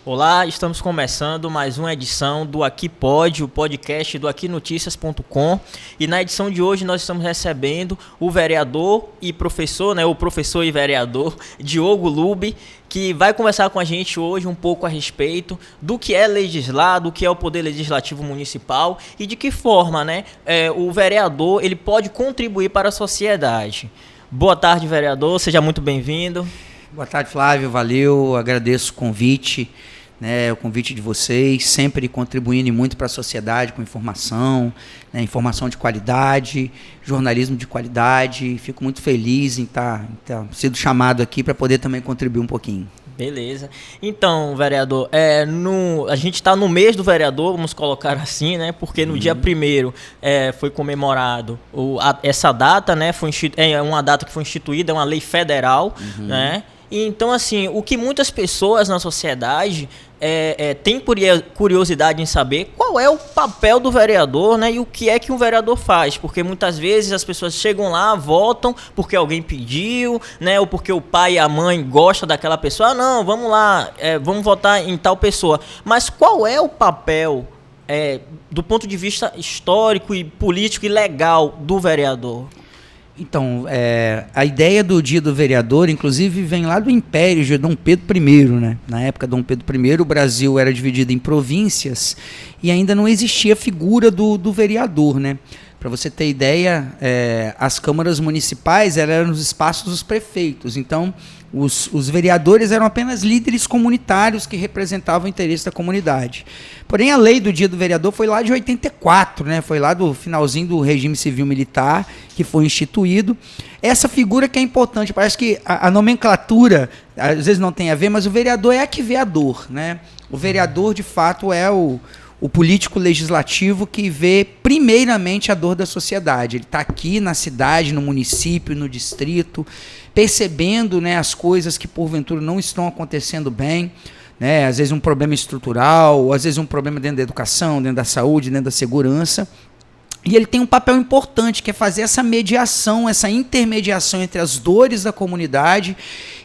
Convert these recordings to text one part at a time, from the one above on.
Olá, estamos começando mais uma edição do Aqui Pode, o podcast do aquinoticias.com, e na edição de hoje nós estamos recebendo o vereador e professor, o professor e vereador Diogo Lube, que vai conversar com a gente hoje um pouco a respeito do que é legislar, do que é o Poder Legislativo Municipal e de que forma o vereador ele pode contribuir para a sociedade. Boa tarde, vereador, seja muito bem-vindo. Boa tarde, Flávio, valeu, agradeço o convite de vocês, sempre contribuindo muito para a sociedade com informação, informação de qualidade, jornalismo de qualidade. Fico muito feliz em estar sendo chamado aqui para poder também contribuir um pouquinho. Beleza. Então, vereador, a gente está no mês do vereador, vamos colocar assim, porque no dia 1º foi comemorado essa data, é uma data que foi instituída, é uma lei federal, E então, assim, o que muitas pessoas na sociedade têm curiosidade em saber qual é o papel do vereador, e o que é que um vereador faz, porque muitas vezes as pessoas chegam lá, votam porque alguém pediu, ou porque o pai e a mãe gostam daquela pessoa, não, vamos lá, vamos votar em tal pessoa, mas qual é o papel do ponto de vista histórico e político e legal do vereador? Então, a ideia do Dia do Vereador, inclusive, vem lá do Império de Dom Pedro I. Na época de Dom Pedro I, o Brasil era dividido em províncias e ainda não existia a figura do vereador. Para você ter ideia, as câmaras municipais eram nos espaços dos prefeitos. Então, os vereadores eram apenas líderes comunitários que representavam o interesse da comunidade. Porém, a lei do Dia do Vereador foi lá de 84, foi lá do finalzinho do regime civil-militar que foi instituído. Essa figura que é importante, parece que a nomenclatura às vezes não tem a ver, mas o vereador é arquiveador. O vereador, de fato, é o político legislativo que vê primeiramente a dor da sociedade. Ele está aqui na cidade, no município, no distrito, percebendo as coisas que porventura não estão acontecendo bem, às vezes um problema estrutural, ou às vezes um problema dentro da educação, dentro da saúde, dentro da segurança. E ele tem um papel importante, que é fazer essa mediação, essa intermediação entre as dores da comunidade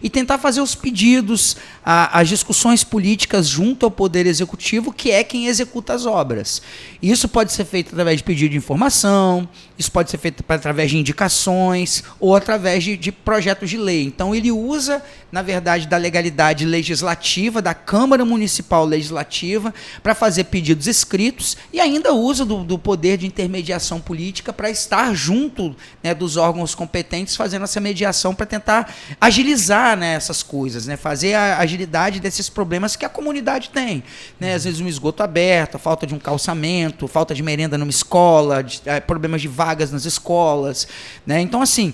e tentar fazer os pedidos, as discussões políticas junto ao Poder Executivo, que é quem executa as obras. Isso pode ser feito através de pedido de informação, isso pode ser feito através de indicações ou através de projetos de lei. Então, ele usa, na verdade, da legalidade legislativa, da Câmara Municipal Legislativa, para fazer pedidos escritos e ainda usa do poder de intermediação política para estar junto dos órgãos competentes fazendo essa mediação para tentar agilizar essas coisas, fazer a agilidade desses problemas que a comunidade tem. Às vezes um esgoto aberto, a falta de um calçamento, falta de merenda numa escola, problemas de vagas nas escolas. Então, assim,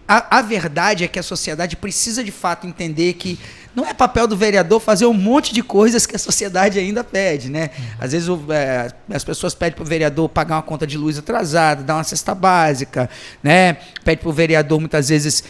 a verdade é que a sociedade precisa de fato entender que não é papel do vereador fazer um monte de coisas que a sociedade ainda pede. Às vezes as pessoas pedem para o vereador pagar uma conta de luz atrasada, dar uma cesta básica, pede para o vereador muitas vezes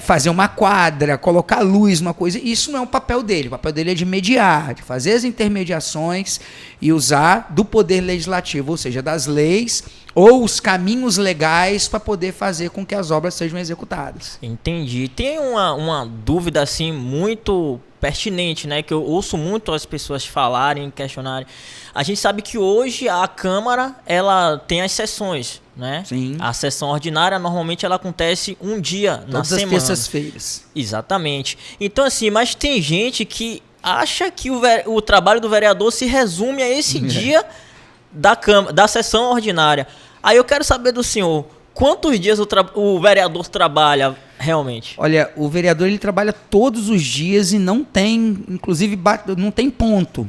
fazer uma quadra, colocar luz numa coisa. Isso não é o papel dele. O papel dele é de mediar, de fazer as intermediações e usar do poder legislativo, ou seja, das leis ou os caminhos legais para poder fazer com que as obras sejam executadas. Entendi. Tem uma dúvida assim muito pertinente, que eu ouço muito as pessoas falarem, questionarem. A gente sabe que hoje a Câmara ela tem as sessões, Sim. A sessão ordinária normalmente ela acontece um dia na semana. Todas as terças-feiras. Exatamente. Então assim, mas tem gente que acha que o trabalho do vereador se resume a esse dia da sessão ordinária. Aí eu quero saber do senhor, quantos dias o vereador trabalha realmente? Olha, o vereador ele trabalha todos os dias e não tem, inclusive, não tem ponto,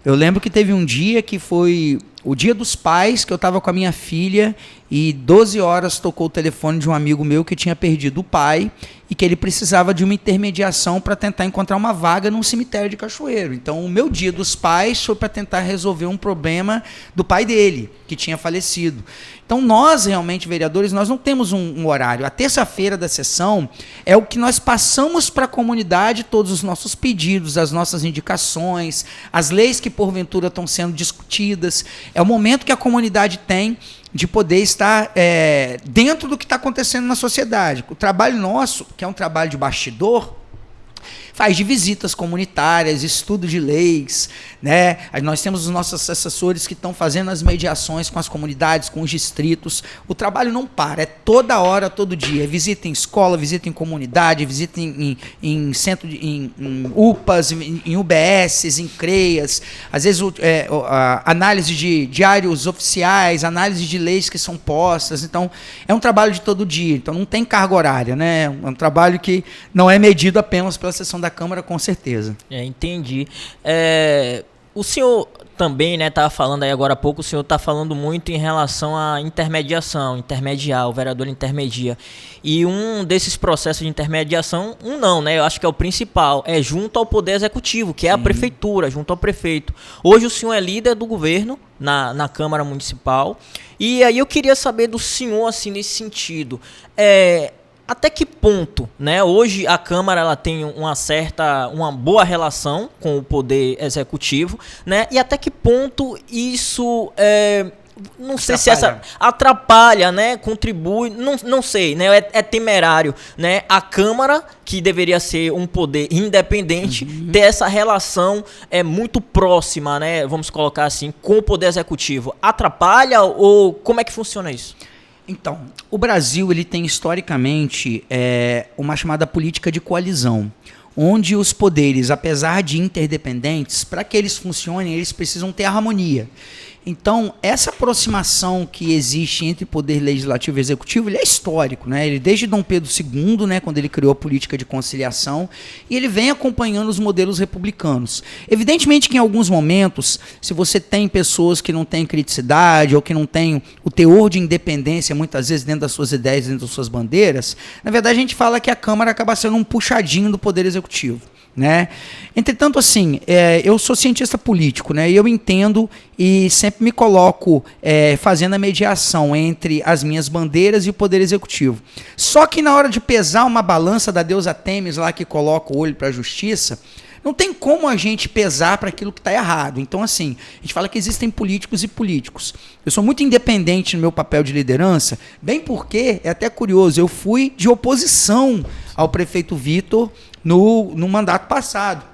Eu lembro que teve um dia que foi o Dia dos Pais, que eu estava com a minha filha e 12 horas tocou o telefone de um amigo meu que tinha perdido o pai e que ele precisava de uma intermediação para tentar encontrar uma vaga num cemitério de Cachoeiro. Então, o meu Dia dos Pais foi para tentar resolver um problema do pai dele, que tinha falecido. Então, nós realmente, vereadores, nós não temos um horário. A terça-feira da sessão é o que nós passamos para a comunidade, todos os nossos pedidos, as nossas indicações, as leis que porventura estão sendo discutidas. É o momento que a comunidade tem de poder estar dentro do que está acontecendo na sociedade. O trabalho nosso, que é um trabalho de bastidor, faz de visitas comunitárias, estudo de leis, né? Nós temos os nossos assessores que estão fazendo as mediações com as comunidades, com os distritos. O trabalho não para, é toda hora, todo dia. É visita em escola, visita em comunidade, visita em centro, em UPAs, em UBSs, em CREAs, às vezes análise de diários oficiais, análise de leis que são postas. Então, é um trabalho de todo dia, então não tem carga horária, né? É um trabalho que não é medido apenas pela sessão da Câmara, com certeza. Entendi. O senhor também, né, estava falando aí agora há pouco, o senhor está falando muito em relação à intermediação, intermediar, o vereador intermedia. E um desses processos de intermediação, eu acho que é o principal, é junto ao Poder Executivo, que é a Prefeitura, junto ao prefeito. Hoje o senhor é líder do governo na Câmara Municipal, e aí eu queria saber do senhor, assim, nesse sentido, até que ponto, né? Hoje a Câmara ela tem uma boa relação com o Poder Executivo, né? E até que ponto isso não sei se atrapalha, né? Contribui, não sei, né? É temerário, né? A Câmara, que deveria ser um poder independente, ter essa relação muito próxima, né? Vamos colocar assim, com o Poder Executivo. Atrapalha ou como é que funciona isso? Então, o Brasil ele tem historicamente uma chamada política de coalizão, onde os poderes, apesar de interdependentes, para que eles funcionem, eles precisam ter harmonia. Então, essa aproximação que existe entre poder legislativo e executivo, ele é histórico, né? Ele desde Dom Pedro II, né, quando ele criou a política de conciliação, e ele vem acompanhando os modelos republicanos. Evidentemente que em alguns momentos, se você tem pessoas que não têm criticidade ou que não têm o teor de independência, muitas vezes dentro das suas ideias, dentro das suas bandeiras, na verdade a gente fala que a Câmara acaba sendo um puxadinho do poder executivo, né? Entretanto, assim, eu sou cientista político, né? E eu entendo e sempre me coloco fazendo a mediação entre as minhas bandeiras e o Poder Executivo. Só que na hora de pesar uma balança da deusa Têmis lá que coloca o olho para a justiça, não tem como a gente pesar para aquilo que está errado. Então, assim, a gente fala que existem políticos e políticos. Eu sou muito independente no meu papel de liderança, bem porque, é até curioso, eu fui de oposição ao prefeito Vitor no mandato passado.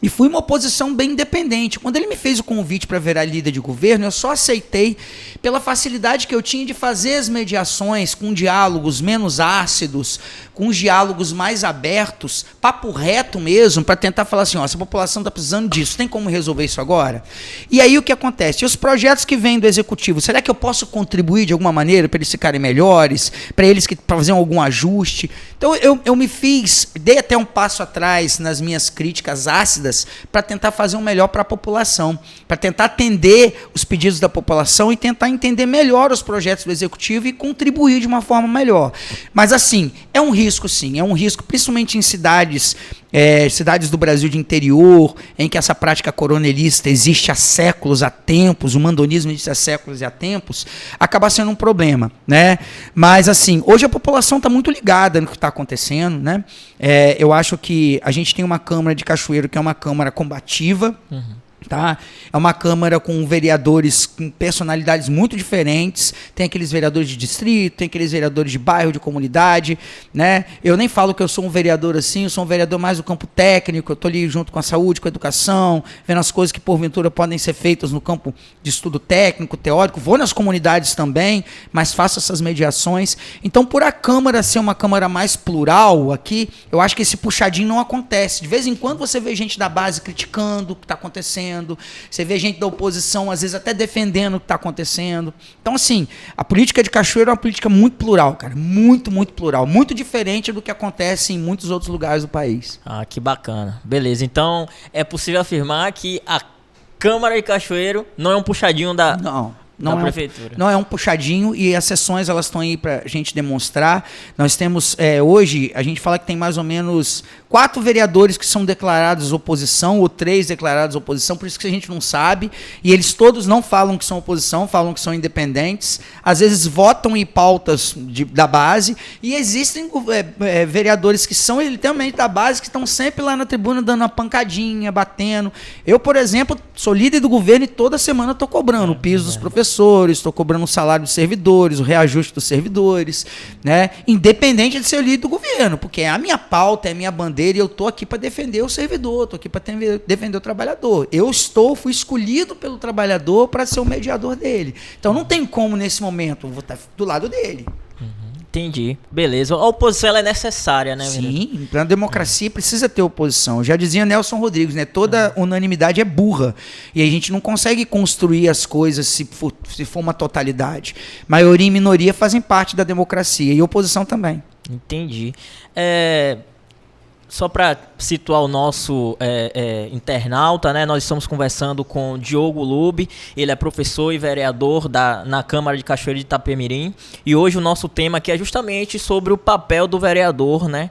E fui uma oposição bem independente. Quando ele me fez o convite para virar líder de governo, eu só aceitei pela facilidade que eu tinha de fazer as mediações com diálogos menos ácidos, com diálogos mais abertos, papo reto mesmo, para tentar falar assim, essa população está precisando disso, tem como resolver isso agora? E aí o que acontece? E os projetos que vêm do Executivo, será que eu posso contribuir de alguma maneira para eles ficarem melhores, para eles fazer algum ajuste? Então eu dei até um passo atrás nas minhas críticas ácidas, para tentar fazer o melhor para a população, para tentar atender os pedidos da população e tentar entender melhor os projetos do Executivo e contribuir de uma forma melhor. Mas assim, é um risco sim, é um risco principalmente em cidades do Brasil de interior, em que essa prática coronelista existe há séculos, há tempos, o mandonismo existe há séculos e há tempos, acaba sendo um problema, né? Mas assim, hoje a população está muito ligada no que está acontecendo, né? Eu acho que a gente tem uma Câmara de Cachoeiro que é uma Câmara combativa, tá? É uma Câmara com vereadores com personalidades muito diferentes, tem aqueles vereadores de distrito, tem aqueles vereadores de bairro, de comunidade, né? Eu nem falo que eu sou um vereador assim, eu sou um vereador mais do campo técnico, eu estou ali junto com a saúde, com a educação, vendo as coisas que porventura podem ser feitas no campo de estudo técnico, teórico, vou nas comunidades também, mas faço essas mediações. Então, por a Câmara ser uma Câmara mais plural aqui, eu acho que esse puxadinho não acontece. De vez em quando você vê gente da base criticando o que está acontecendo, você vê gente da oposição, às vezes até defendendo o que está acontecendo. Então, assim, a política de Cachoeiro é uma política muito plural, cara. Muito, muito plural. Muito diferente do que acontece em muitos outros lugares do país. Ah, que bacana. Beleza, então é possível afirmar que a Câmara de Cachoeiro não é um puxadinho da prefeitura. Não é um puxadinho, e as sessões elas estão aí para a gente demonstrar. Nós temos, hoje, a gente fala que tem mais ou menos 4 vereadores que são declarados oposição, ou 3 declarados oposição, por isso que a gente não sabe, e eles todos não falam que são oposição, falam que são independentes, às vezes votam em pautas da base, e existem vereadores que são literalmente da base, que estão sempre lá na tribuna dando uma pancadinha, batendo. Eu, por exemplo, sou líder do governo e toda semana estou cobrando o piso dos professores, professores, estou cobrando o salário dos servidores, o reajuste dos servidores, né? Independente de ser o líder do governo, porque é a minha pauta, é a minha bandeira e eu estou aqui para defender o servidor, estou aqui para defender o trabalhador. Fui escolhido pelo trabalhador para ser o mediador dele. Então não tem como nesse momento, eu vou estar do lado dele. Entendi. Beleza. A oposição ela é necessária, né? Sim, para a democracia precisa ter oposição. Já dizia Nelson Rodrigues, né? Toda unanimidade é burra. E a gente não consegue construir as coisas se for uma totalidade. Maioria e minoria fazem parte da democracia e oposição também. Entendi. Só para situar o nosso internauta, né? Nós estamos conversando com Diogo Lube, ele é professor e vereador na Câmara de Cachoeiro de Itapemirim, e hoje o nosso tema aqui é justamente sobre o papel do vereador, né?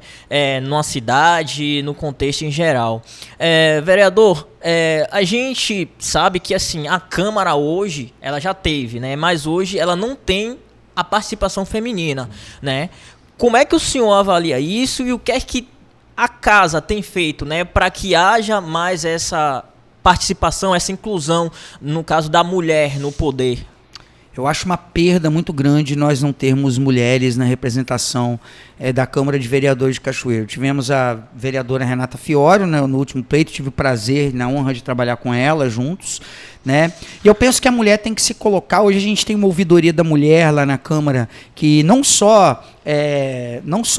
Numa cidade, no contexto em geral. Vereador, a gente sabe que assim, a Câmara hoje, ela já teve, né? Mas hoje ela não tem a participação feminina, né? Como é que o senhor avalia isso e o que é que a casa tem feito, né, para que haja mais essa participação, essa inclusão, no caso da mulher no poder? Eu acho uma perda muito grande nós não termos mulheres na representação da Câmara de Vereadores de Cachoeiro. Tivemos a vereadora Renata Fiório, né, no último pleito, tive o prazer e a honra de trabalhar com ela juntos, né? E eu penso que a mulher tem que se colocar. Hoje a gente tem uma ouvidoria da mulher lá na Câmara que não só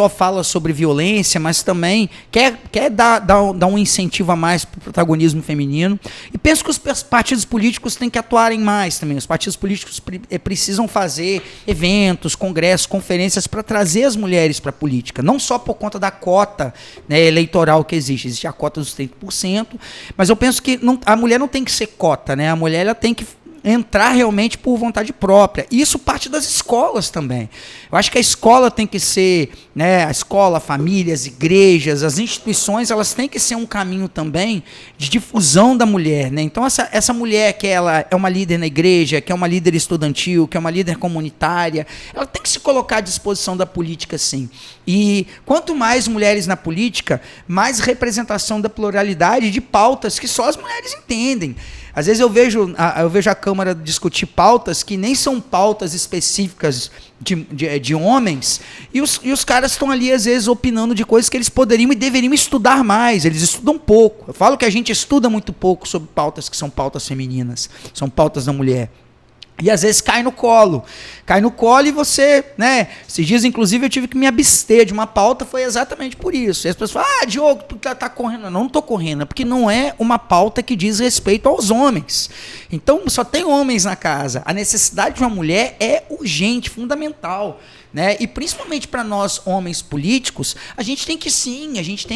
fala sobre violência, mas também quer dar um incentivo a mais para o protagonismo feminino. E penso que os partidos políticos têm que atuarem mais também. Os partidos políticos precisam fazer eventos, congressos, conferências para trazer as mulheres para a política. Não só por conta da cota, né, eleitoral que existe. Existe a cota dos 30%, mas eu penso que a mulher não tem que ser cota, né? A mulher ela tem que entrar realmente por vontade própria. E isso parte das escolas também. Eu acho que a escola tem que ser, né, a escola, famílias, igrejas, as instituições, elas têm que ser um caminho também de difusão da mulher, né? Então essa mulher que ela é uma líder na igreja, que é uma líder estudantil, que é uma líder comunitária, ela tem que se colocar à disposição da política, sim. E quanto mais mulheres na política, mais representação da pluralidade de pautas que só as mulheres entendem. Às vezes eu vejo a Câmara discutir pautas que nem são pautas específicas de homens, e os caras estão ali, às vezes, opinando de coisas que eles poderiam e deveriam estudar mais. Eles estudam pouco. Eu falo que a gente estuda muito pouco sobre pautas que são pautas femininas, são pautas da mulher. E às vezes cai no colo e você, né, esses dias inclusive eu tive que me abster de uma pauta, foi exatamente por isso. E as pessoas falam, Diogo, tu tá correndo. Não estou correndo, é porque não é uma pauta que diz respeito aos homens. Então só tem homens na casa, a necessidade de uma mulher é urgente, fundamental, né? E principalmente para nós homens políticos, a gente tem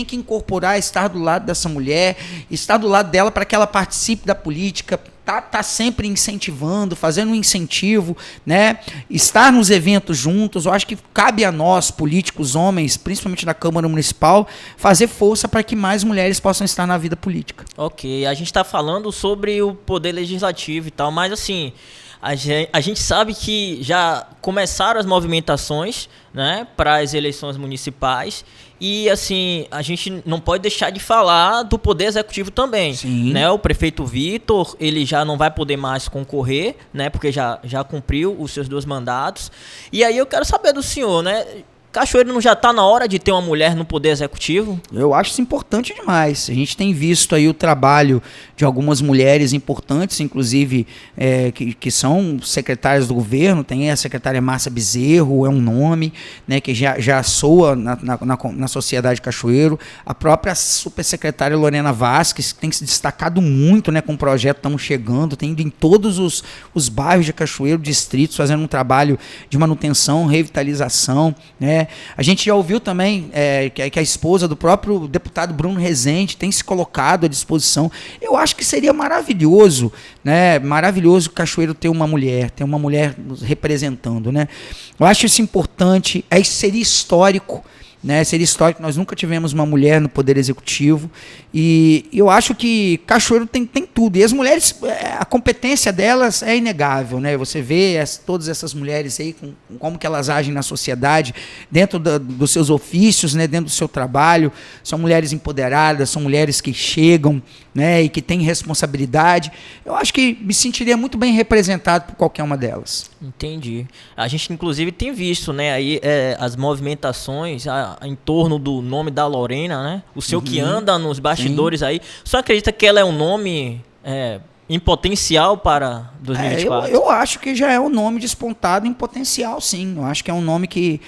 que incorporar, estar do lado dessa mulher, estar do lado dela para que ela participe da política, tá sempre incentivando, fazendo um incentivo, né? Estar nos eventos juntos. Eu acho que cabe a nós, políticos, homens, principalmente da Câmara Municipal, fazer força para que mais mulheres possam estar na vida política. Ok, a gente está falando sobre o poder legislativo e tal, mas assim, a gente sabe que já começaram as movimentações, né, para as eleições municipais, e assim, a gente não pode deixar de falar do poder executivo também. Sim. Né? O prefeito Vitor, ele já não vai poder mais concorrer, né, porque já cumpriu os seus 2 mandatos. E aí eu quero saber do senhor, né, Cachoeiro não já está na hora de ter uma mulher no poder executivo? Eu acho isso importante demais. A gente tem visto aí o trabalho de algumas mulheres importantes, inclusive que são secretárias do governo. Tem a secretária Márcia Bezerro, é um nome, né, que já soa na sociedade Cachoeiro. A própria supersecretária Lorena Vasques, que tem se destacado muito, né, com o projeto Estamos Chegando, tem ido em todos os bairros de Cachoeiro, distritos, fazendo um trabalho de manutenção, revitalização, né? A gente já ouviu também que a esposa do próprio deputado Bruno Rezende tem se colocado à disposição. Eu acho que seria maravilhoso, né? Maravilhoso o Cachoeiro ter uma mulher representando, né? Eu acho isso importante, seria histórico, né? Seria histórico, nós nunca tivemos uma mulher no Poder Executivo, e eu acho que Cachoeiro tem tudo, e as mulheres, a competência delas é inegável, né? Você vê todas essas mulheres aí, como que elas agem na sociedade, dentro dos seus ofícios, né? Dentro do seu trabalho, são mulheres empoderadas, são mulheres que chegam, né? E que têm responsabilidade. Eu acho que me sentiria muito bem representado por qualquer uma delas. Entendi. A gente, inclusive, tem visto, né, aí, as movimentações em torno do nome da Lorena, né? O senhor que anda nos bastidores aí. O senhor acredita que ela é um nome em potencial para 2024? Eu acho que já é um nome despontado em potencial, sim. Eu acho que é um nome que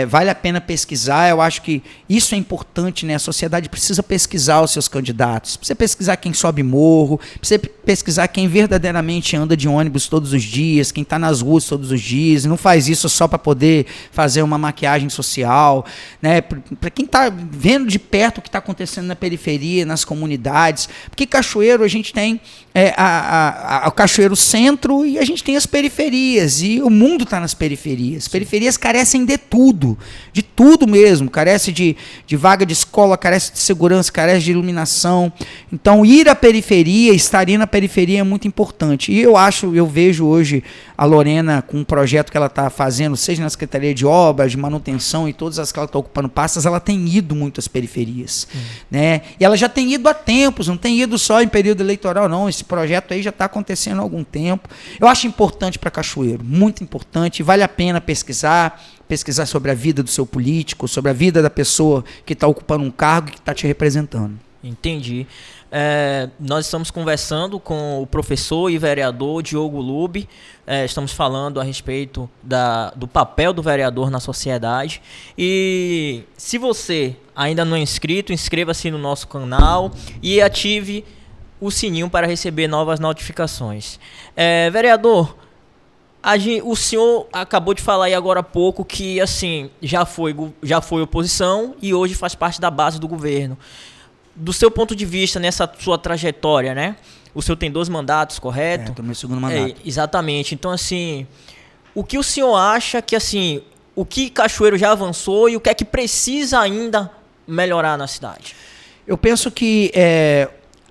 vale a pena pesquisar. Eu acho que isso é importante, né? A sociedade precisa pesquisar os seus candidatos. Precisa pesquisar quem sobe morro, precisa pesquisar quem verdadeiramente anda de ônibus todos os dias, quem está nas ruas todos os dias, e não faz isso só para poder fazer uma maquiagem social, né? Para quem está vendo de perto o que está acontecendo na periferia, nas comunidades. Porque Cachoeiro, a gente tem o Cachoeiro Centro e a gente tem as periferias, e o mundo está nas periferias. As periferias carecem de tudo mesmo, carece de vaga de escola, carece de segurança, carece de iluminação. Então ir à periferia, estar na periferia é muito importante. E eu vejo hoje a Lorena com um projeto que ela está fazendo, seja na Secretaria de Obras, de Manutenção e todas as que ela está ocupando pastas, ela tem ido muito às periferias, né? E ela já tem ido há tempos, não tem ido só em período eleitoral, não. Esse projeto aí já está acontecendo há algum tempo. Eu acho importante para Cachoeiro, muito importante, vale a pena pesquisar sobre a vida do seu político, sobre a vida da pessoa que está ocupando um cargo e que está te representando. Entendi. Nós estamos conversando com o professor e vereador Diogo Lube. Estamos falando a respeito do papel do vereador na sociedade. E se você ainda não é inscrito, inscreva-se no nosso canal e ative o sininho para receber novas notificações. Vereador, o senhor acabou de falar aí agora há pouco que assim, já foi oposição e hoje faz parte da base do governo. Do seu ponto de vista, nessa sua trajetória, né? O senhor tem 2 mandatos, correto? Estou no meu segundo mandato. Exatamente. Então, assim, o que o senhor acha que, assim, o que Cachoeiro já avançou e o que é que precisa ainda melhorar na cidade? Eu penso que,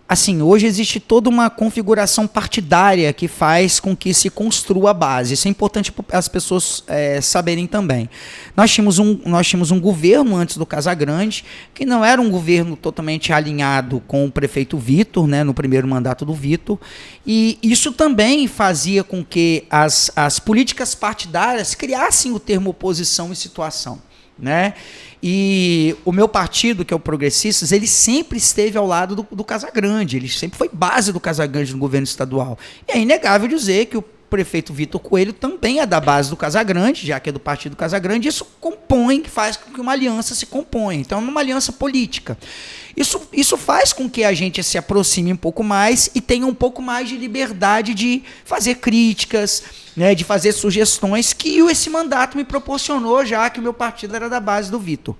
assim, hoje existe toda uma configuração partidária que faz com que se construa a base. Isso é importante para as pessoas saberem também. Nós tínhamos um governo antes do Casagrande, que não era um governo totalmente alinhado com o prefeito Vitor, né, no primeiro mandato do Vitor, e isso também fazia com que as políticas partidárias criassem o termo oposição e situação, né? E o meu partido, que é o Progressistas, ele sempre esteve ao lado do Casagrande, ele sempre foi base do Casagrande no governo estadual. E é inegável dizer que o prefeito Vitor Coelho também é da base do Casagrande, já que é do partido Casagrande, isso faz com que uma aliança se componha. Então é uma aliança política. Isso faz com que a gente se aproxime um pouco mais e tenha um pouco mais de liberdade de fazer críticas, né, de fazer sugestões que esse mandato me proporcionou, já que o meu partido era da base do Vitor.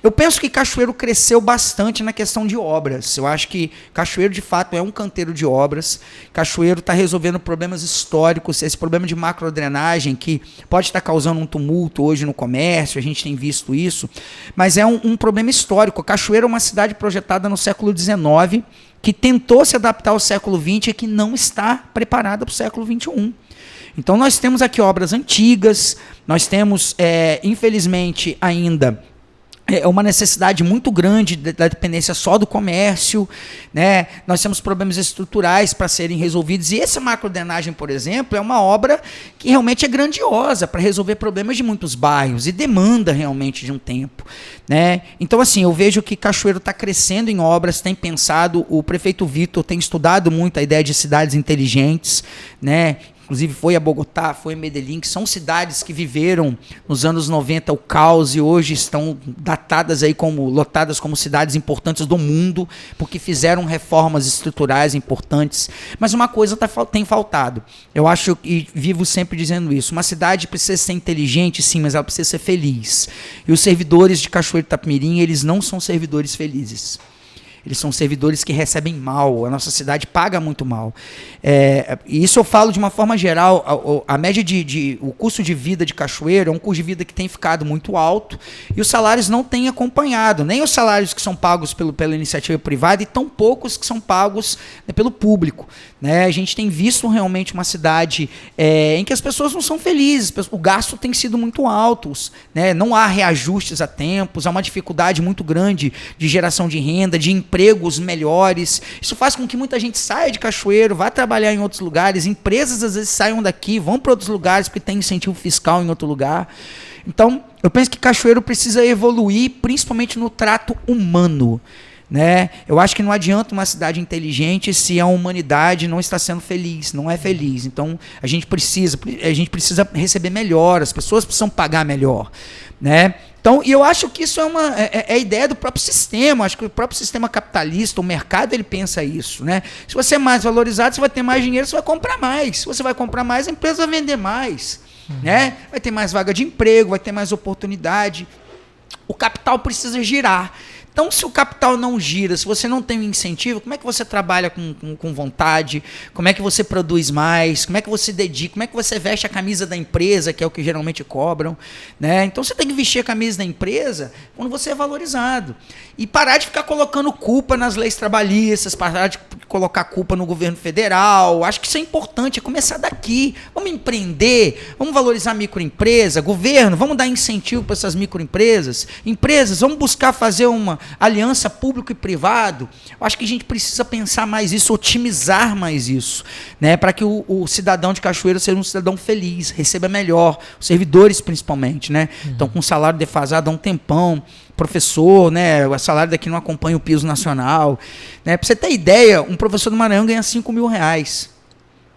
Eu penso que Cachoeiro cresceu bastante na questão de obras. Eu acho que Cachoeiro, de fato, é um canteiro de obras. Cachoeiro está resolvendo problemas históricos, esse problema de macrodrenagem que pode estar causando um tumulto hoje no comércio, a gente tem visto isso, mas é um problema histórico. Cachoeiro é uma cidade projetada no século XIX, que tentou se adaptar ao século XX e que não está preparada para o século XXI. Então nós temos aqui obras antigas, nós temos, infelizmente, ainda uma necessidade muito grande da dependência só do comércio, né? Nós temos problemas estruturais para serem resolvidos, e essa macrodrenagem, por exemplo, é uma obra que realmente é grandiosa para resolver problemas de muitos bairros e demanda realmente de um tempo, né? Então, assim, eu vejo que Cachoeiro está crescendo em obras, tem pensado, o prefeito Vitor tem estudado muito a ideia de cidades inteligentes, né? Inclusive foi a Bogotá, foi a Medellín, que são cidades que viveram nos anos 90 o caos e hoje estão lotadas como cidades importantes do mundo, porque fizeram reformas estruturais importantes. Mas uma coisa tem faltado. Eu acho, e vivo sempre dizendo isso, uma cidade precisa ser inteligente, sim, mas ela precisa ser feliz. E os servidores de Cachoeiro de Itapemirim, eles não são servidores felizes. Eles são servidores que recebem mal, a nossa cidade paga muito mal. E isso eu falo de uma forma geral, a média o custo de vida de Cachoeiro é um custo de vida que tem ficado muito alto e os salários não têm acompanhado, nem os salários que são pagos pela iniciativa privada e tão poucos que são pagos, né, pelo público. Né? A gente tem visto realmente uma cidade em que as pessoas não são felizes, o gasto tem sido muito alto, né? Não há reajustes a tempos, há uma dificuldade muito grande de geração de renda, de empregos melhores. Isso faz com que muita gente saia de Cachoeiro, vá trabalhar em outros lugares, empresas às vezes saiam daqui, vão para outros lugares porque tem incentivo fiscal em outro lugar. Então, eu penso que Cachoeiro precisa evoluir, principalmente no trato humano. Né? Eu acho que não adianta uma cidade inteligente se a humanidade não está sendo feliz, não é feliz. Então a gente precisa receber melhor, as pessoas precisam pagar melhor, né? Então, e eu acho que isso é a ideia do próprio sistema. Acho que o próprio sistema capitalista, o mercado, ele pensa isso, né? Se você é mais valorizado, você vai ter mais dinheiro, você vai comprar mais. Se você vai comprar mais, a empresa vai vender mais, né? Vai ter mais vaga de emprego, vai ter mais oportunidade. O capital precisa girar. Então, se o capital não gira, se você não tem um incentivo, como é que você trabalha com vontade? Como é que você produz mais? Como é que você dedica? Como é que você veste a camisa da empresa, que é o que geralmente cobram? Né? Então, você tem que vestir a camisa da empresa quando você é valorizado. E parar de ficar colocando culpa nas leis trabalhistas, parar de colocar culpa no governo federal. Acho que isso é importante, é começar daqui. Vamos empreender, vamos valorizar a microempresa. Governo, vamos dar incentivo para essas microempresas. Empresas, vamos buscar fazer uma aliança público e privado. Eu acho que a gente precisa pensar mais isso, otimizar mais isso, né, para que o cidadão de Cachoeiro seja um cidadão feliz, receba melhor, os servidores principalmente, né? Então, com salário defasado há um tempão, professor, né, o salário daqui não acompanha o piso nacional, né? Para você ter ideia, um professor do Maranhão ganha R$5.000,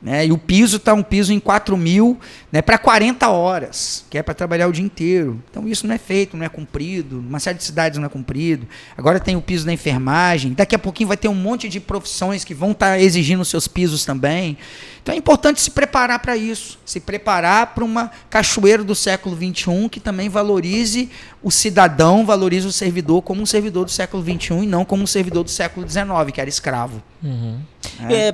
né? E o piso está um piso em 4 mil, né, para 40 horas, que é para trabalhar o dia inteiro. Então isso não é feito, não é cumprido, uma série de cidades não é cumprido. Agora tem o piso da enfermagem, daqui a pouquinho vai ter um monte de profissões que vão estar exigindo seus pisos também. Então é importante se preparar para isso, se preparar para uma Cachoeiro do século XXI que também valorize o cidadão, valorize o servidor como um servidor do século XXI e não como um servidor do século XIX, que era escravo.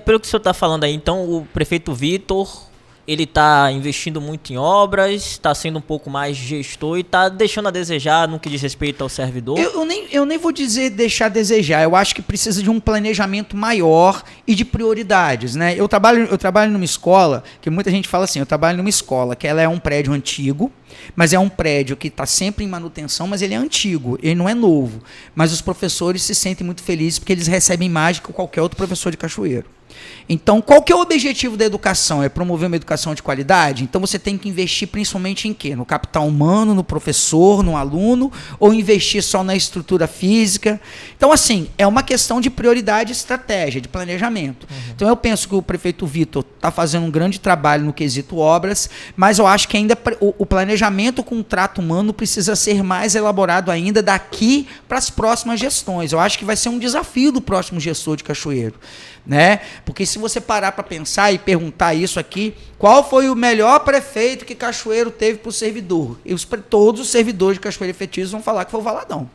Pelo que o senhor está falando aí, então o prefeito Vitor, ele está investindo muito em obras, está sendo um pouco mais gestor e está deixando a desejar no que diz respeito ao servidor? Eu nem vou dizer deixar a desejar. Eu acho que precisa de um planejamento maior e de prioridades, né? Eu trabalho numa escola, que muita gente fala assim, eu trabalho numa escola que ela é um prédio antigo, mas é um prédio que está sempre em manutenção, mas ele é antigo, ele não é novo. Mas os professores se sentem muito felizes porque eles recebem mais que qualquer outro professor de Cachoeiro. Então, qual que é o objetivo da educação? É promover uma educação de qualidade? Então, você tem que investir principalmente em quê? No capital humano, no professor, no aluno, ou investir só na estrutura física? Então, assim, é uma questão de prioridade e estratégia, de planejamento. Então, eu penso que o prefeito Vitor está fazendo um grande trabalho no quesito obras, mas eu acho que ainda o planejamento com o trato humano precisa ser mais elaborado ainda daqui para as próximas gestões. Eu acho que vai ser um desafio do próximo gestor de Cachoeiro, né? Porque se você parar para pensar e perguntar isso aqui, qual foi o melhor prefeito que Cachoeiro teve para o servidor? Todos os servidores de Cachoeiro efetivos vão falar que foi o Valadão.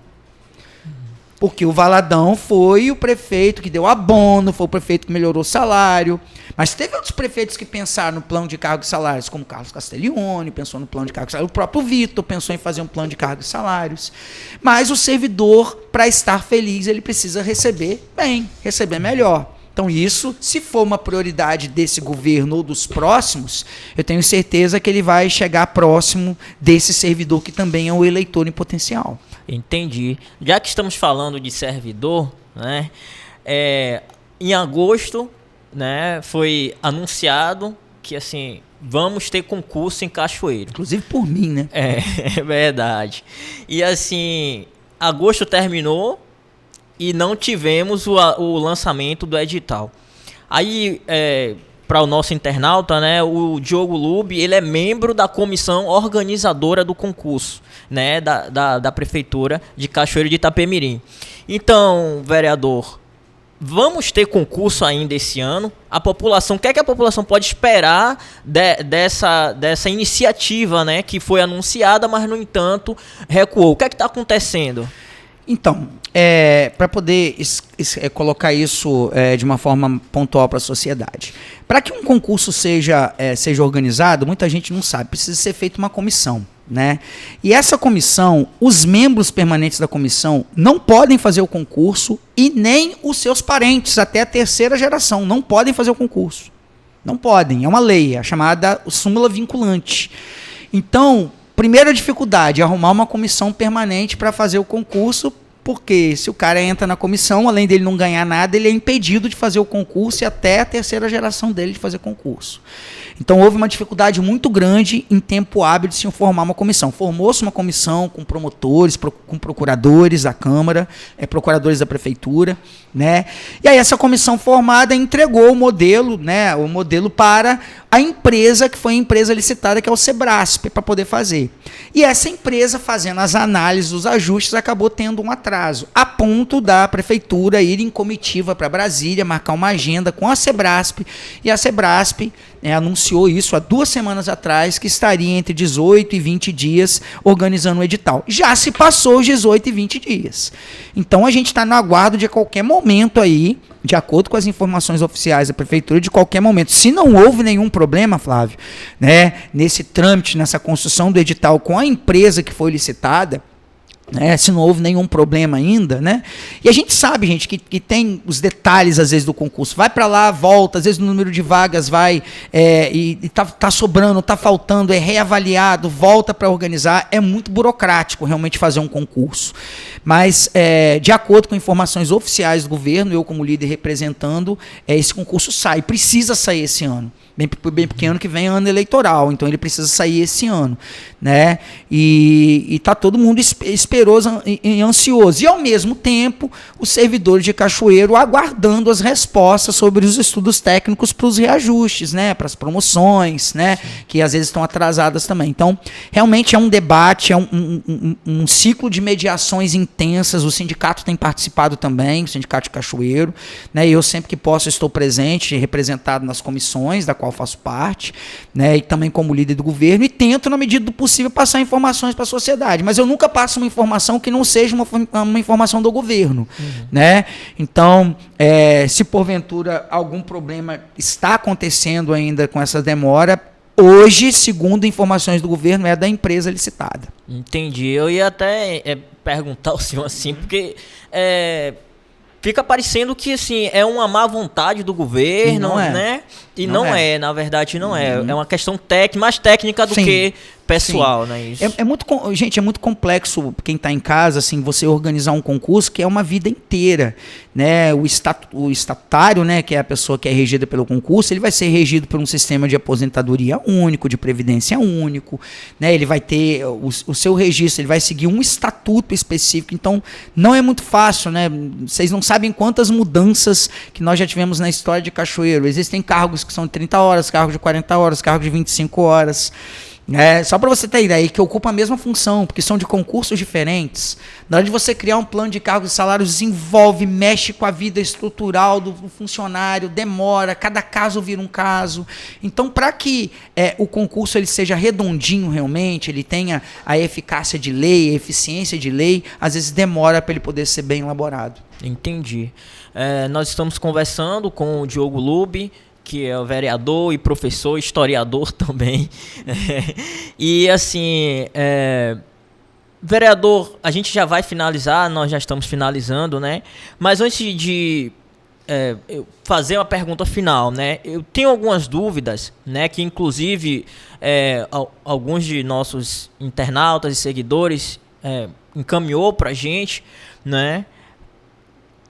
Porque o Valadão foi o prefeito que deu abono, foi o prefeito que melhorou o salário. Mas teve outros prefeitos que pensaram no plano de cargos e salários, como Carlos Castiglione pensou no plano de cargos e salários. O próprio Vitor pensou em fazer um plano de cargos e salários. Mas o servidor, para estar feliz, ele precisa receber bem, receber melhor. Então isso, se for uma prioridade desse governo ou dos próximos, eu tenho certeza que ele vai chegar próximo desse servidor que também é um eleitor em potencial. Entendi. Já que estamos falando de servidor, né, em agosto, né, foi anunciado que assim, vamos ter concurso em Cachoeiro. Inclusive por mim, né? É verdade. E assim, agosto terminou e não tivemos o lançamento do edital. Aí, para o nosso internauta, né, o Diogo Lube, ele é membro da comissão organizadora do concurso, né, da Prefeitura de Cachoeiro de Itapemirim. Então, vereador, vamos ter concurso ainda esse ano? A população, o que é que a população pode esperar dessa iniciativa, né, que foi anunciada, mas, no entanto, recuou? O que é que está acontecendo? Então, para poder colocar isso de uma forma pontual para a sociedade. Para que um concurso seja organizado, muita gente não sabe, precisa ser feita uma comissão. Né? E essa comissão, os membros permanentes da comissão não podem fazer o concurso e nem os seus parentes, até a terceira geração, não podem fazer o concurso. Não podem, é uma lei, é a chamada súmula vinculante. Então, primeira dificuldade é arrumar uma comissão permanente para fazer o concurso, porque se o cara entra na comissão, além dele não ganhar nada, ele é impedido de fazer o concurso e até a terceira geração dele de fazer concurso. Então houve uma dificuldade muito grande em tempo hábil de se formar uma comissão. Formou-se uma comissão com promotores, com procuradores da Câmara, procuradores da Prefeitura, né? E aí essa comissão formada entregou o modelo, né, o modelo para a empresa, que foi a empresa licitada, que é o Sebrasp, para poder fazer. E essa empresa, fazendo as análises, os ajustes, acabou tendo um atraso, a ponto da Prefeitura ir em comitiva para Brasília, marcar uma agenda com a Sebrasp, e a Sebrasp anunciou isso há 2 semanas atrás, que estaria entre 18 e 20 dias organizando o edital. Já se passou os 18 e 20 dias. Então a gente está no aguardo de qualquer momento aí, de acordo com as informações oficiais da Prefeitura, de qualquer momento. Se não houve nenhum problema, Flávio, né, nesse trâmite, nessa construção do edital com a empresa que foi licitada, se não houve nenhum problema ainda, né? E a gente sabe, gente, que tem os detalhes, às vezes, do concurso. Vai para lá, volta, às vezes o número de vagas vai e tá sobrando, tá faltando, é reavaliado, volta para organizar. É muito burocrático realmente fazer um concurso. Mas, de acordo com informações oficiais do governo, eu como líder representando, esse concurso precisa sair esse ano. Bem porque ano que vem é ano eleitoral, então ele precisa sair esse ano, né? E tá todo mundo esperoso e ansioso. E ao mesmo tempo, os servidores de Cachoeiro aguardando as respostas sobre os estudos técnicos para os reajustes, né? Para as promoções, né? Que às vezes estão atrasadas também. Então, realmente é um debate, é um ciclo de mediações intensas. O sindicato tem participado também, o Sindicato de Cachoeiro, né? Eu sempre que posso estou presente, representado nas comissões da qual faço parte, né, e também como líder do governo, e tento, na medida do possível, passar informações para a sociedade. Mas eu nunca passo uma informação que não seja uma informação do governo. Né? Então, se porventura algum problema está acontecendo ainda com essa demora, hoje, segundo informações do governo, é da empresa licitada. Entendi. Eu ia até perguntar ao senhor assim, porque fica parecendo que assim, é uma má vontade do governo, né? E não é, na verdade não é. É uma questão mais técnica do que pessoal, né? Isso. Gente, é muito complexo quem está em casa, assim, você organizar um concurso que é uma vida inteira, né? O estatutário, né, que é a pessoa que é regida pelo concurso, ele vai ser regido por um sistema de aposentadoria único, de previdência único, né? Ele vai ter o seu registro, ele vai seguir um estatuto específico, então não é muito fácil, né? Vocês não sabem quantas mudanças que nós já tivemos na história de Cachoeiro. Existem cargos que são de 30 horas, cargos de 40 horas, cargos de 25 horas. Só para você ter ideia, que ocupa a mesma função, porque são de concursos diferentes. Na hora de você criar um plano de cargos e salários, mexe com a vida estrutural do funcionário, demora, cada caso vira um caso. Então, para que o concurso ele seja redondinho realmente, ele tenha a eficácia de lei, a eficiência de lei, às vezes demora para ele poder ser bem elaborado. Entendi. Nós estamos conversando com o Diogo Lube, que é o vereador e professor, historiador também. E assim, vereador, a gente já vai finalizar, nós já estamos finalizando, né? Mas antes de eu fazer uma pergunta final, né? Eu tenho algumas dúvidas, né? Que inclusive alguns de nossos internautas e seguidores encaminhou para a gente, né?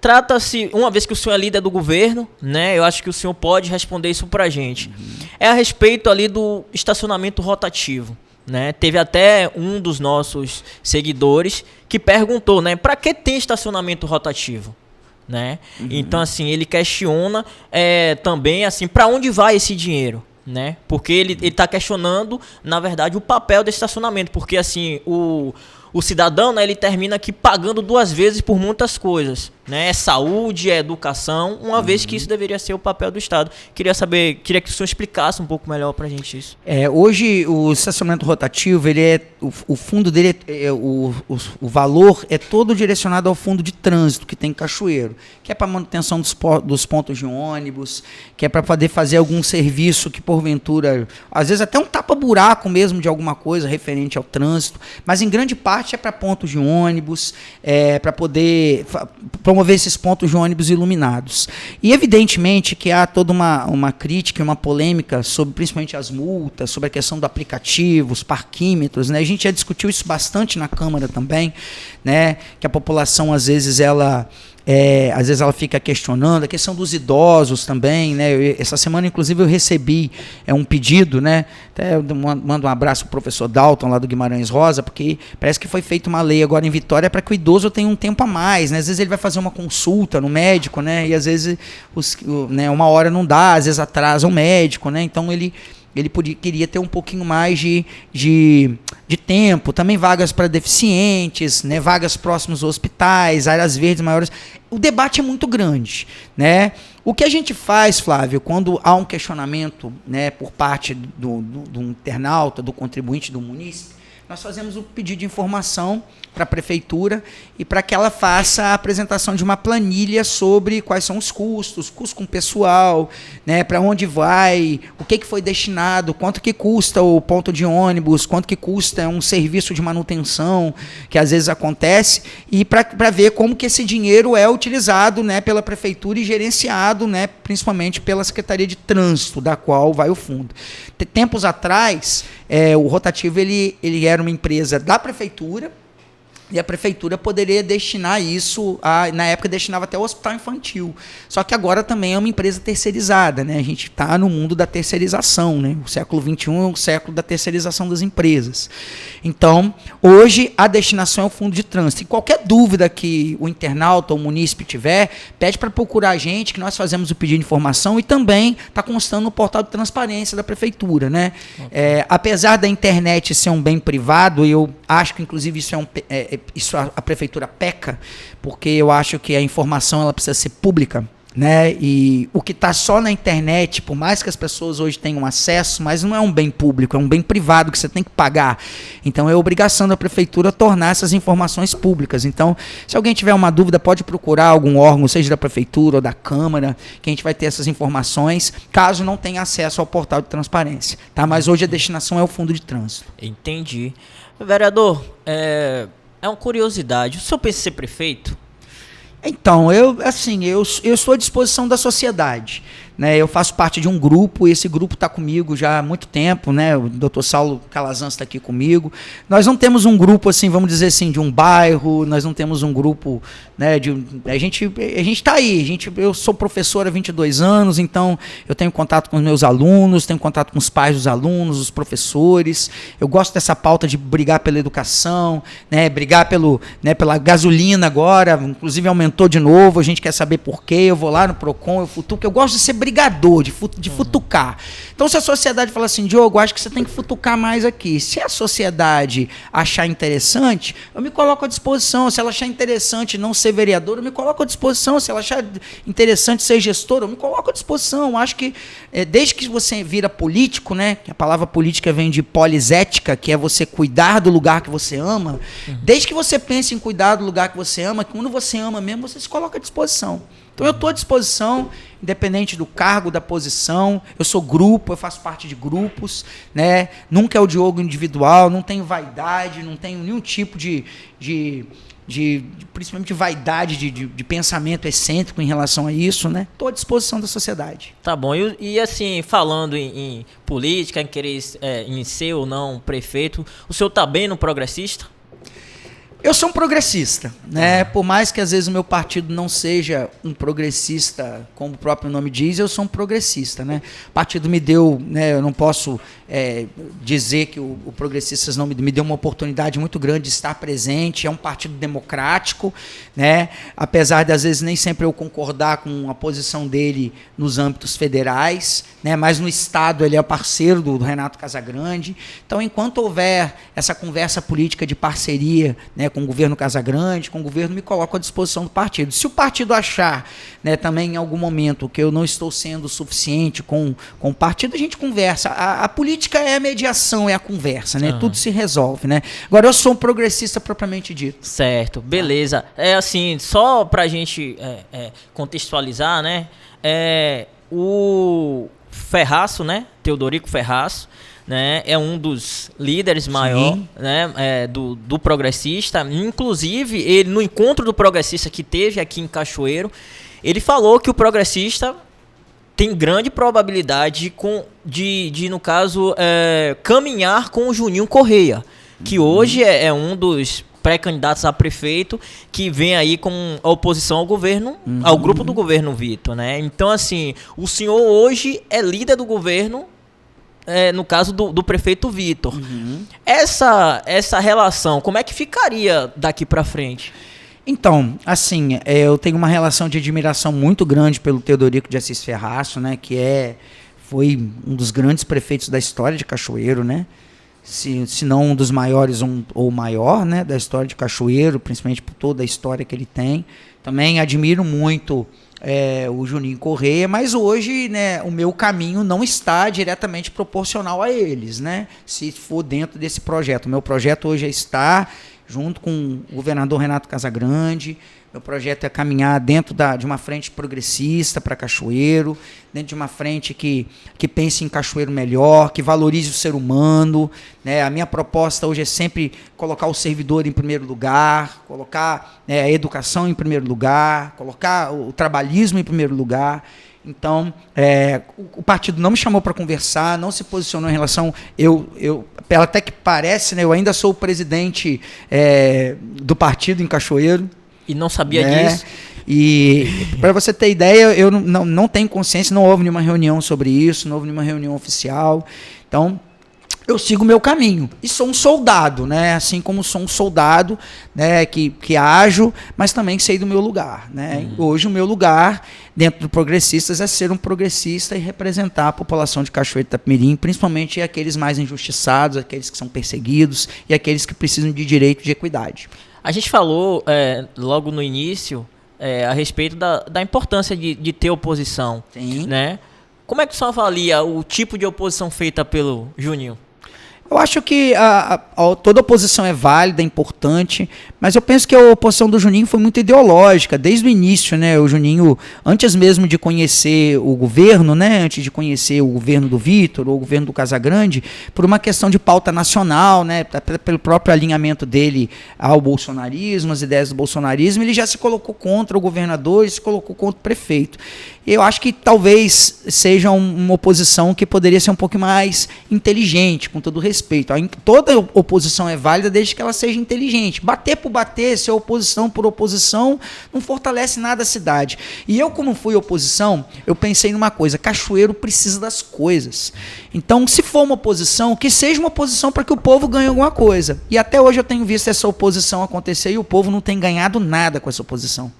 Trata-se, uma vez que o senhor é líder do governo, né, eu acho que o senhor pode responder isso pra gente. É a respeito ali do estacionamento rotativo, né? Teve até um dos nossos seguidores que perguntou, né, para que tem estacionamento rotativo, né? Então, assim, ele questiona também, assim, para onde vai esse dinheiro, né? Porque ele tá questionando, na verdade, o papel do estacionamento, porque, assim, o cidadão, né, ele termina aqui pagando 2 vezes por muitas coisas, né? É saúde, é educação, uma vez que isso deveria ser o papel do Estado. Queria que o senhor explicasse um pouco melhor pra gente isso. Hoje o estacionamento rotativo, o fundo dele, o valor é todo direcionado ao fundo de trânsito que tem em Cachoeiro, que é para manutenção dos pontos de ônibus, que é para poder fazer algum serviço que porventura, às vezes até um tapa-buraco mesmo de alguma coisa referente ao trânsito, mas em grande parte é para pontos de ônibus, para poder promover esses pontos de ônibus iluminados. E evidentemente que há toda uma crítica e uma polêmica sobre principalmente as multas, sobre a questão do aplicativo, os parquímetros, né? A gente já discutiu isso bastante na Câmara também, né? Que a população às vezes ela fica questionando a questão dos idosos também, né? Essa semana, inclusive, eu recebi um pedido, né? Até eu mando um abraço para o professor Dalton, lá do Guimarães Rosa, porque parece que foi feita uma lei agora em Vitória para que o idoso tenha um tempo a mais, né? Às vezes ele vai fazer uma consulta no médico, né? E às vezes uma hora não dá, às vezes atrasa o médico, né? Então ele queria ter um pouquinho mais de tempo, também vagas para deficientes, né, vagas próximas aos hospitais, áreas verdes maiores. O debate é muito grande, né? O que a gente faz, Flávio, quando há um questionamento, né, por parte do internauta, do contribuinte, do munícipe, nós fazemos o pedido de informação para a prefeitura e para que ela faça a apresentação de uma planilha sobre quais são os custos com pessoal, né, para onde vai, o que foi destinado, quanto que custa o ponto de ônibus, quanto que custa um serviço de manutenção que às vezes acontece, e para ver como que esse dinheiro é utilizado, né, pela prefeitura e gerenciado, né, principalmente pela Secretaria de Trânsito, da qual vai o fundo. Tempos atrás, o Rotativo ele era uma empresa da prefeitura, e a prefeitura poderia destinar isso, na época destinava até o hospital infantil. Só que agora também é uma empresa terceirizada, né? A gente está no mundo da terceirização, né? O século XXI é o século da terceirização das empresas. Então, hoje a destinação é o fundo de trânsito. E qualquer dúvida que o internauta ou o munícipe tiver, pede para procurar a gente, que nós fazemos o pedido de informação e também está constando no portal de transparência da prefeitura, né? Okay. Apesar da internet ser um bem privado, eu acho que inclusive isso a prefeitura peca, porque eu acho que a informação ela precisa ser pública, né? E o que está só na internet, por mais que as pessoas hoje tenham acesso, mas não é um bem público, é um bem privado que você tem que pagar. Então é obrigação da prefeitura tornar essas informações públicas. Então, se alguém tiver uma dúvida, pode procurar algum órgão, seja da prefeitura ou da Câmara, que a gente vai ter essas informações, caso não tenha acesso ao portal de transparência, tá? Mas hoje a destinação é o fundo de trânsito. Entendi. Vereador, é uma curiosidade. O senhor pensa em ser prefeito? Então, eu estou à disposição da sociedade, né? Eu faço parte de um grupo, e esse grupo está comigo já há muito tempo, né? O Dr. Saulo Calazans está aqui comigo. Nós não temos um grupo, assim, vamos dizer assim, de um bairro, nós não temos um grupo, né? A gente está aí, eu sou professor há 22 anos, então eu tenho contato com os meus alunos, tenho contato com os pais dos alunos, os professores. Eu gosto dessa pauta de brigar pela educação, né? Brigar pela gasolina agora, inclusive aumentou de novo, a gente quer saber por quê, eu vou lá no Procon, eu futuco, eu gosto de ser brigador, de futucar. Então, se a sociedade fala assim, Diogo, acho que você tem que futucar mais aqui. Se a sociedade achar interessante, eu me coloco à disposição. Se ela achar interessante não ser vereador, eu me coloco à disposição. Se ela achar interessante ser gestor, eu me coloco à disposição. Eu acho que, desde que você vira político, né, que a palavra política vem de polisética, que é você cuidar do lugar que você ama, desde que você pense em cuidar do lugar que você ama, que quando você ama mesmo, você se coloca à disposição. Então eu estou à disposição, independente do cargo, da posição. Eu sou grupo, eu faço parte de grupos, né? Nunca é o Diogo individual, não tenho vaidade, não tenho nenhum tipo principalmente de vaidade, de pensamento excêntrico em relação a isso, né? Estou à disposição da sociedade. Tá bom, e assim, falando em política, em querer em ser ou não prefeito, o senhor está bem no Progressista? Eu sou um progressista, né? Por mais que às vezes o meu partido não seja um progressista, como o próprio nome diz, eu sou um progressista, né? O partido me deu, né? Eu não posso dizer que o Progressistas não me deu uma oportunidade muito grande de estar presente. É um partido democrático, né? Apesar de às vezes nem sempre eu concordar com a posição dele nos âmbitos federais, né? Mas no estado ele é parceiro do Renato Casagrande. Então, enquanto houver essa conversa política de parceria, né, com o governo Casagrande, com o governo, me coloco à disposição do partido. Se o partido achar, né, também em algum momento que eu não estou sendo suficiente com o partido, a gente conversa. A política é a mediação, é a conversa, né? Tudo se resolve, né? Agora, eu sou um progressista propriamente dito. Certo, beleza. É assim, só pra gente contextualizar, né? O Ferraço, né? Teodorico Ferraço, né? É um dos líderes maior, né? Do progressista. Inclusive, ele no encontro do progressista que teve aqui em Cachoeiro, ele falou que o progressista tem grande probabilidade de no caso, caminhar com o Juninho Correia, que hoje é um dos pré-candidatos a prefeito que vem aí com a oposição ao governo, ao grupo do governo Vitor, né? Então, assim, o senhor hoje é líder do governo, no caso do prefeito Vitor. Essa relação, como é que ficaria daqui para frente? Então, assim, eu tenho uma relação de admiração muito grande pelo Teodorico de Assis Ferraço, né? Que foi um dos grandes prefeitos da história de Cachoeiro, né? Se não um dos maiores ou maior, né, da história de Cachoeiro, principalmente por toda a história que ele tem. Também admiro muito o Juninho Correia, mas hoje, né, o meu caminho não está diretamente proporcional a eles, né, se for dentro desse projeto. O meu projeto hoje é estar junto com o governador Renato Casagrande. Meu projeto é caminhar dentro de uma frente progressista para Cachoeiro, dentro de uma frente que pense em Cachoeiro melhor, que valorize o ser humano, né? A minha proposta hoje é sempre colocar o servidor em primeiro lugar, colocar a educação em primeiro lugar, colocar o trabalhismo em primeiro lugar. Então, o partido não me chamou para conversar, não se posicionou em relação... até que parece, né, eu ainda sou o presidente do partido em Cachoeiro. E não sabia disso. E para você ter ideia, eu não tenho consciência, não houve nenhuma reunião sobre isso, não houve nenhuma reunião oficial. Então, eu sigo o meu caminho. E sou um soldado, né? Assim como sou um soldado, né, que ajo, mas também sei do meu lugar, né? Hoje o meu lugar dentro do Progressistas é ser um progressista e representar a população de Cachoeiro de Itapemirim, principalmente aqueles mais injustiçados, aqueles que são perseguidos e aqueles que precisam de direito de equidade. A gente falou logo no início a respeito da importância de ter oposição. Sim. Né? Como é que você avalia o tipo de oposição feita pelo Juninho? Eu acho que toda oposição é válida, é importante, mas eu penso que a oposição do Juninho foi muito ideológica, desde o início, né? O Juninho, antes mesmo de conhecer o governo, né? Antes de conhecer o governo do Vitor ou o governo do Casagrande, por uma questão de pauta nacional, né? Pelo próprio alinhamento dele ao bolsonarismo, às ideias do bolsonarismo, ele já se colocou contra o governador e se colocou contra o prefeito. Eu acho que talvez seja uma oposição que poderia ser um pouco mais inteligente, com todo respeito. Toda oposição é válida desde que ela seja inteligente. Bater por bater, ser oposição por oposição, não fortalece nada a cidade. E eu, como fui oposição, eu pensei numa coisa: Cachoeiro precisa das coisas. Então, se for uma oposição, que seja uma oposição para que o povo ganhe alguma coisa. E até hoje eu tenho visto essa oposição acontecer e o povo não tem ganhado nada com essa oposição.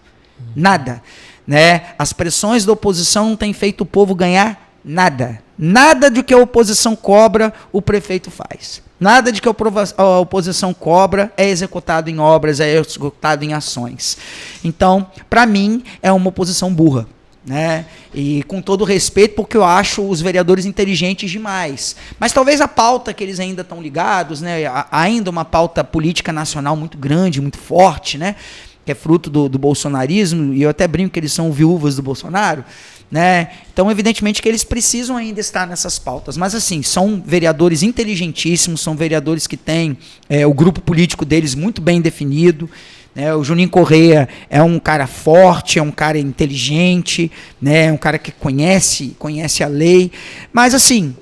Nada. Né? As pressões da oposição não têm feito o povo ganhar nada. Nada de que a oposição cobra, o prefeito faz. Nada de que a oposição cobra é executado em obras, é executado em ações. Então, para mim, é uma oposição burra. Né? E com todo respeito, porque eu acho os vereadores inteligentes demais. Mas talvez a pauta que eles ainda estão ligados, né? Ainda uma pauta política nacional muito grande, muito forte, né? Que é fruto do bolsonarismo, e eu até brinco que eles são viúvas do Bolsonaro, né? Então, evidentemente que eles precisam ainda estar nessas pautas, mas assim, são vereadores inteligentíssimos, são vereadores que têm o grupo político deles muito bem definido, né? O Juninho Correia é um cara forte, é um cara inteligente, né? É um cara que conhece a lei, mas assim,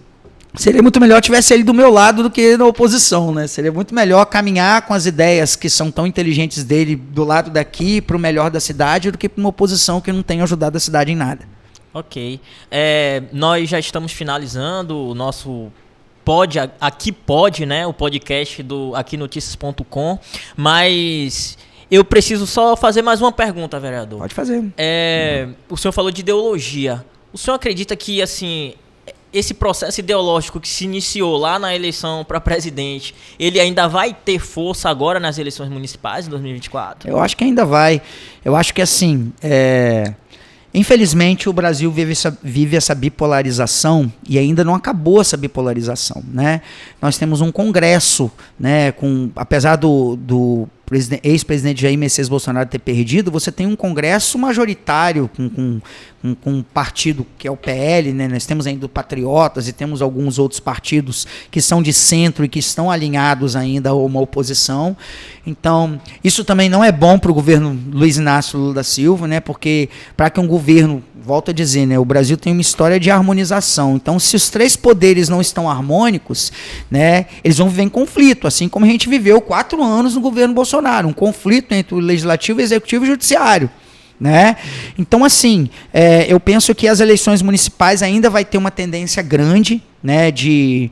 seria muito melhor tivesse ele do meu lado do que na oposição, né? Seria muito melhor caminhar com as ideias que são tão inteligentes dele do lado daqui para o melhor da cidade do que para uma oposição que não tem ajudado a cidade em nada. Ok. Nós já estamos finalizando o nosso Aqui Pode, né? O podcast do aquinoticias.com, mas eu preciso só fazer mais uma pergunta, vereador. Pode fazer. O senhor falou de ideologia. O senhor acredita que, assim, esse processo ideológico que se iniciou lá na eleição para presidente, ele ainda vai ter força agora nas eleições municipais de 2024? Eu acho que ainda vai. Eu acho que assim, infelizmente o Brasil vive essa bipolarização e ainda não acabou essa bipolarização, né? Nós temos um Congresso, né, apesar do ex-presidente Jair Messias Bolsonaro ter perdido, você tem um Congresso majoritário com um partido que é o PL, né? Nós temos ainda o Patriotas e temos alguns outros partidos que são de centro e que estão alinhados ainda a uma oposição. Então, isso também não é bom para o governo Luiz Inácio Lula da Silva, né? Porque para que um governo, volto a dizer, né, o Brasil tem uma história de harmonização. Então, se os três poderes não estão harmônicos, né, eles vão viver em conflito, assim como a gente viveu 4 anos no governo Bolsonaro, um conflito entre o legislativo, executivo e judiciário. Né? Então, assim, eu penso que as eleições municipais ainda vai ter uma tendência grande, né, de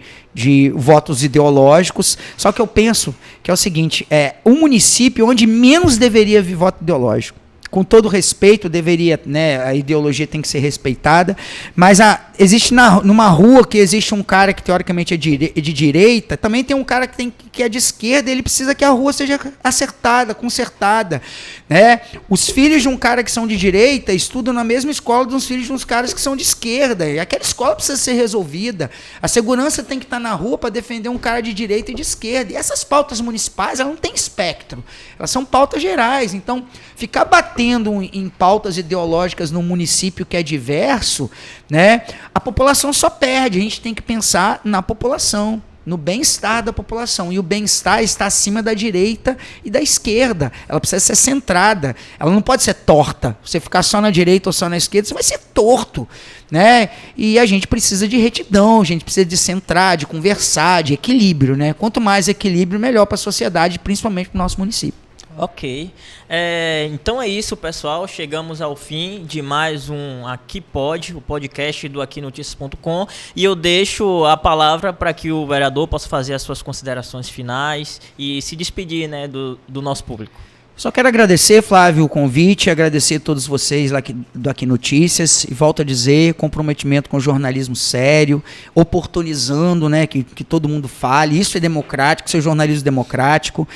votos ideológicos, só que eu penso que é o seguinte, um município onde menos deveria haver voto ideológico. Com todo respeito, deveria, né, a ideologia tem que ser respeitada, mas existe numa rua que existe um cara que teoricamente é de direita, também tem um cara que é de esquerda, ele precisa que a rua seja acertada, consertada, né? Os filhos de um cara que são de direita estudam na mesma escola dos filhos de uns caras que são de esquerda, e aquela escola precisa ser resolvida. A segurança tem que estar na rua para defender um cara de direita e de esquerda, e essas pautas municipais, elas não têm espectro, elas são pautas gerais. Então, ficar batendo em pautas ideológicas num município que é diverso, né, a população só perde. A gente tem que pensar na população, no bem-estar da população. E o bem-estar está acima da direita e da esquerda. Ela precisa ser centrada. Ela não pode ser torta. Você ficar só na direita ou só na esquerda, você vai ser torto, né? E a gente precisa de retidão, a gente precisa de centrar, de conversar, de equilíbrio, né? Quanto mais equilíbrio, melhor para a sociedade, principalmente para o nosso município. Ok. Então é isso, pessoal. Chegamos ao fim de mais um Aqui Pode, o podcast do aquinoticias.com. E eu deixo a palavra para que o vereador possa fazer as suas considerações finais e se despedir, né, do nosso público. Só quero agradecer, Flávio, o convite, agradecer a todos vocês lá do Aqui Notícias, e volto a dizer, comprometimento com o jornalismo sério, oportunizando, né, que todo mundo fale, isso é democrático, isso é jornalismo democrático.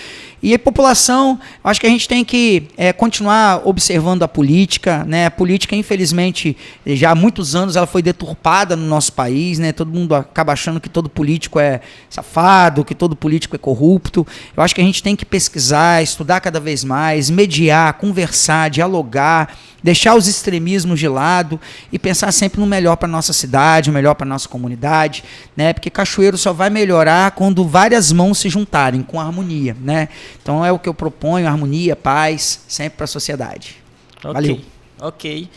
E a população, acho que a gente tem que continuar observando a política, né? A política, infelizmente, já há muitos anos ela foi deturpada no nosso país, né? Todo mundo acaba achando que todo político é safado, que todo político é corrupto. Eu acho que a gente tem que pesquisar, estudar cada vez mais, mediar, conversar, dialogar, deixar os extremismos de lado e pensar sempre no melhor para a nossa cidade, o melhor para a nossa comunidade, né? Porque Cachoeiro só vai melhorar quando várias mãos se juntarem com harmonia, né? Então é o que eu proponho, harmonia, paz, sempre para a sociedade. Okay. Valeu. Ok.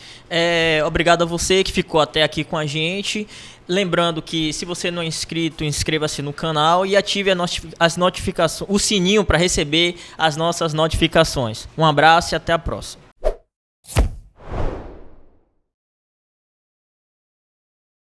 Obrigado a você que ficou até aqui com a gente. Lembrando que se você não é inscrito, inscreva-se no canal e ative as notificações, o sininho para receber as nossas notificações. Um abraço e até a próxima.